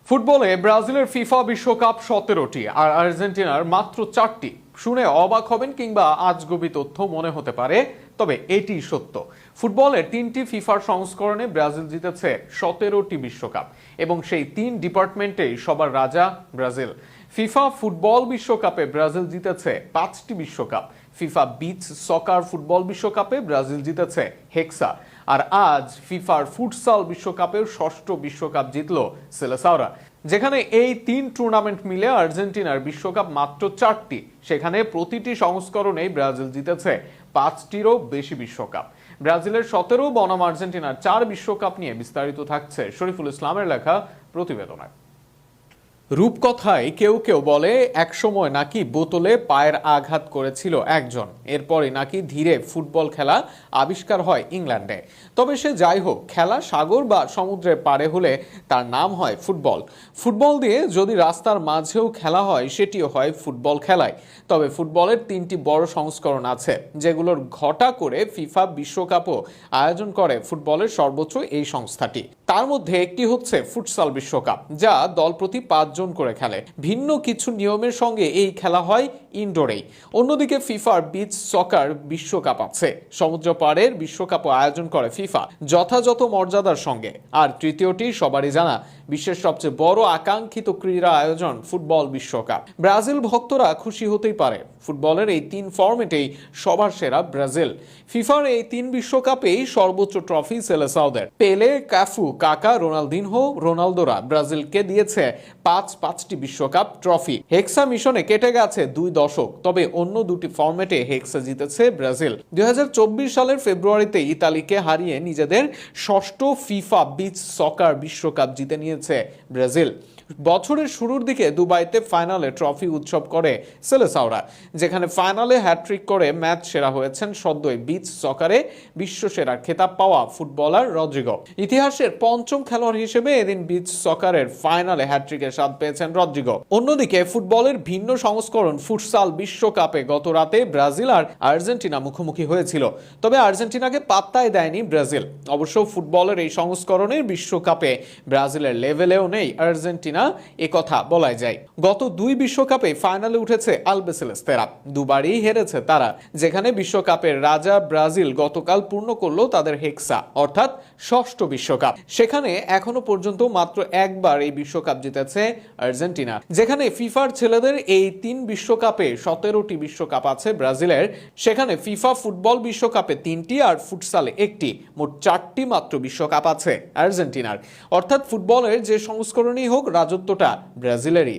ফুটবলে ব্রাজিলের ফিফা বিশ্বকাপ 17টি আর আর্জেন্টিনার মাত্র 4টি। শুনে অবাক হবেন কিংবা আজগুবি তথ্য মনে হতে পারে, তবে এটি সত্য। ফুটবলের 3টি ফিফার সংস্করণে ব্রাজিল জিতেছে 17টি বিশ্বকাপ এবং সেই 3 ডিপার্টমেন্টেই সবার রাজা ব্রাজিল। ফিফা ফুটবল বিশ্বকাপে ব্রাজিল জিতেছে 5টি বিশ্বকাপ। ফিফা বিচ সকার ফুটবল বিশ্বকাপে ব্রাজিল জিতেছে হেক্সা। আর আজ ফিফার ফুটসাল বিশ্বকাপের 6ষ্ঠ বিশ্বকাপ জিতল সেলেসাওরা। যেখানে এই 3 টুর্নামেন্ট মিলে আর্জেন্টিনার বিশ্বকাপ মাত্র 4টি, সেখানে প্রতিটি সংস্করণেই ব্রাজিল জিতেছে 5টিরও বেশি বিশ্বকাপ। ব্রাজিলের 17 বনাম আর্জেন্টিনার 4 বিশ্বকাপ নিয়ে বিস্তারিত থাকছে শরীফুল ইসলামের লেখা প্রতিবেদনায়। রূপকথায় কেউ কেউ বলে একসময় নাকি বোতলে পায়ের আঘাত করেছিল একজন, এরপরে নাকি ধীরে ফুটবল খেলা আবিষ্কার হয় ইংল্যান্ডে। তবে সে যাই হোক, খেলা সাগর বা সমুদ্রের পাড়ে হলে তার নাম হয় ফুটবল। ফুটবল দিয়ে যদি রাস্তার মাঝেও খেলা হয়, সেটিও হয় ফুটবল খেলায়। তবে ফুটবলের 3টি বড় সংস্করণ আছে, যেগুলোর ঘটা করে ফিফা বিশ্বকাপও আয়োজন করে ফুটবলের সর্বোচ্চ এই সংস্থাটি। তার মধ্যে একটি হচ্ছে ফুটসাল বিশ্বকাপ, যা দল প্রতি 5 জন করে খেলে। ভিন্ন কিছু নিয়মের সঙ্গে এই খেলা হয় ইনডোরেই। অন্যদিকে ফিফার বিচ সকার বিশ্বকাপ আছে, সমুদ্র পাড়ের বিশ্বকাপও আয়োজন করে ফিফা যথাযথ মর্যাদার সঙ্গে। আর তৃতীয়টি সবারই জানা, বিশ্বের সবচেয়ে বড় আকাঙ্ক্ষিত ক্রীড়া আয়োজন ফুটবল বিশ্বকাপ। ব্রাজিল ভক্তরা খুশি হতেই পারে, ফুটবলের এই 3 ফরম্যাটেই সবার সেরা ব্রাজিল। ফিফার এই 3 বিশ্বকাপেই সর্বোচ্চ ট্রফি সেলেসাওদের। পেলে, কাফু, কাকা, রোনালদিনহো, রোনালদোরা ব্রাজিলকে দিয়েছে 5টি বিশ্বকাপ ট্রফি। হেক্সা মিশনে কেটে গেছে 2 দশক, তবে অন্য 2টি ফরম্যাটে হেক্সা জিতেছে ব্রাজিল। 2024 সালের ফেব্রুয়ারিতে ইতালিকে হারিয়ে নিজেদের 6ষ্ঠ ফিফা বিচ সকার বিশ্বকাপ জিতে নিয়েছে ব্রাজিল। বছরের শুরুর দিকে দুবাইতে ফাইনালে ট্রফি উৎসব করে সেলেসাওরা, যেখানে ফাইনালে হ্যাট্রিক করে ম্যাচ সেরা হয়েছেন সদ্যই বিচ সকারে বিশ্বসেরার খেতাব পাওয়া ফুটবলার রদ্রিগো। ইতিহাসের 5ম খেলোয়াড় হিসেবে এদিন বিচ সকারের ফাইনালে হ্যাট্রিকের স্বাদ পেয়েছেন রদ্রিগো। অন্যদিকে ফুটবলের ভিন্ন সংস্করণ ফুটসাল বিশ্বকাপে গত রাতে ব্রাজিল আর আর্জেন্টিনা মুখোমুখি হয়েছিল, তবে আর্জেন্টিনাকে পাত্তাই দেয়নি ব্রাজিল। অবশ্য ফুটবলের এই সংস্করণের বিশ্বকাপে ব্রাজিলের লেভেলেও নেই আর্জেন্টিনা, একথা বলাই যায়। গত 2 বিশ্বকাপে ফাইনালে উঠেছে আলবিসেলেস্তেরা, দুবারই হেরেছে তারা। যেখানে বিশ্বকাপের রাজা ব্রাজিল গতকাল পূর্ণ করলো তাদের হেক্সা, অর্থাৎ 6ষ্ঠ বিশ্বকাপ। সেখানে এখনো পর্যন্ত মাত্র একবার এই বিশ্বকাপ জিতেছে আর্জেন্টিনা। যেখানে ফিফার ছেলেদের এই 3 বিশ্বকাপে 17টি বিশ্বকাপ আছে ব্রাজিলের, সেখানে ফিফা ফুটবল বিশ্বকাপে 3টি আর ফুটসালে 1টি, মোট 4টি মাত্র বিশ্বকাপ আছে আর্জেন্টিনার। অর্থাৎ ফুটবলের যে সংস্করণই হোক, রাজত্বটা ব্রাজিলেরই।